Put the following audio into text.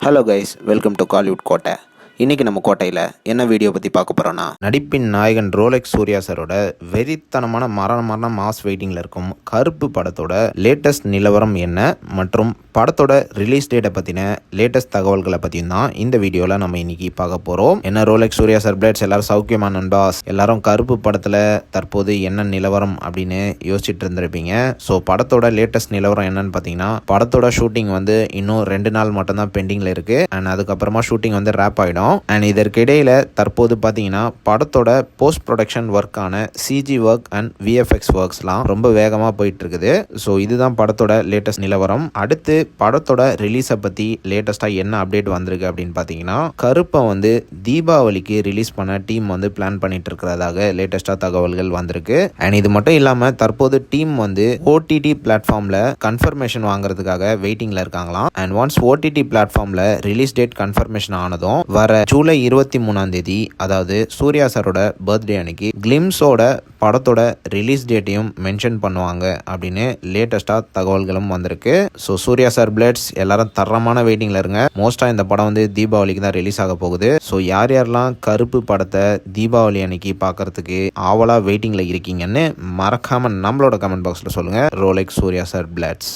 Hello guys, welcome to Kollywood கோட்டை. இன்றைக்கி நம்ம கோட்டையில் என்ன வீடியோ பற்றி பார்க்க போகிறோன்னா, நடிப்பின் நாயகன் ரோலெக்ஸ் சூர்யா சாரோட வெறித்தனமான மரண மாஸ் வெயிட்டிங்கில் இருக்கும் கருப்பு படத்தோட லேட்டஸ்ட் நிலவரம் என்ன மற்றும் படத்தோட ரிலீஸ் டேட்டை பற்றின லேட்டஸ்ட் தகவல்களை பற்றியும் தான் இந்த வீடியோவில் நம்ம இன்றைக்கி பார்க்க போகிறோம். என்ன ரோலெக்ஸ் சூர்யா சார் பிளேட்ஸ் எல்லாரும் சௌக்கியமான நண்பாஸ், எல்லாரும் கருப்பு படத்தில் தற்போது என்ன நிலவரம் அப்படின்னு யோசிச்சுட்டு இருந்திருப்பீங்க. ஸோ படத்தோட லேட்டஸ்ட் நிலவரம் என்னன்னு பார்த்தீங்கன்னா, படத்தோட ஷூட்டிங் வந்து இன்னும் 2 நாள் மட்டும்தான் பெண்டிங்கில் இருக்குது. அண்ட் அதுக்கப்புறமா ஷூட்டிங் வந்து ரேப் ஆகிடும். அண்ட் இதற்கிடையில் தற்போது பார்த்தீங்கன்னா படத்தோட போஸ்ட் ப்ரொடக்ஷன் ஒர்க்கான சிஜி ஒர்க் அண்ட் விஎஃப்எக்ஸ் ஒர்க்ஸ்லாம் ரொம்ப வேகமாக போயிட்டு இருக்குது. ஸோ இதுதான் படத்தோட லேட்டஸ்ட் நிலவரம். அடுத்து படத்தோட ரிலீஸை பற்றி லேட்டஸ்ட்டாக என்ன அப்டேட் வந்திருக்கு அப்படின்னு பார்த்தீங்கன்னா, கருப்பை வந்து தீபாவளிக்கு ரிலீஸ் பண்ண டீம் வந்து பிளான் பண்ணிட்டு இருக்கிறதாக லேட்டஸ்ட்டாக தகவல்கள் வந்திருக்கு. அண்ட் இது மட்டும் இல்லாமல் தற்போது டீம் வந்து ஓடிடி பிளாட்ஃபார்மில் கன்ஃபர்மேஷன் வாங்குறதுக்காக வெயிட்டிங்கில் இருக்காங்களாம். அண்ட் ஒன்ஸ் ஓடிடி பிளாட்ஃபார்மில் ரிலீஸ் டேட் கன்ஃபர்மேஷன் ஆனதும் வர ஜூலை 23 அதாவது சூர்யா சாரோட பர்த்டே அன்னைக்கு கிளிம்ஸோட படத்தோட ரிலீஸ் டேட்டையும் மென்ஷன் பண்ணுவாங்க அப்படின்னு லேட்டஸ்டாக தகவல்களும் வந்திருக்கு. ஸோ சூர்யா சார் பிளேட்ஸ் எல்லாரும் தரமான வெயிட்டிங்கில் இருங்க. மோஸ்ட்டாக இந்த படம் வந்து தீபாவளிக்கு தான் ரிலீஸ் ஆக போகுது. ஸோ யாரெல்லாம் கருப்பு படத்தை தீபாவளி அன்னைக்கு பார்க்கறதுக்கு ஆவலாக வெயிட்டிங்கில் இருக்கீங்கன்னு மறக்காம நம்மளோட கமெண்ட் பாக்ஸில் சொல்லுங்கள். Rolex Suriya sir plates.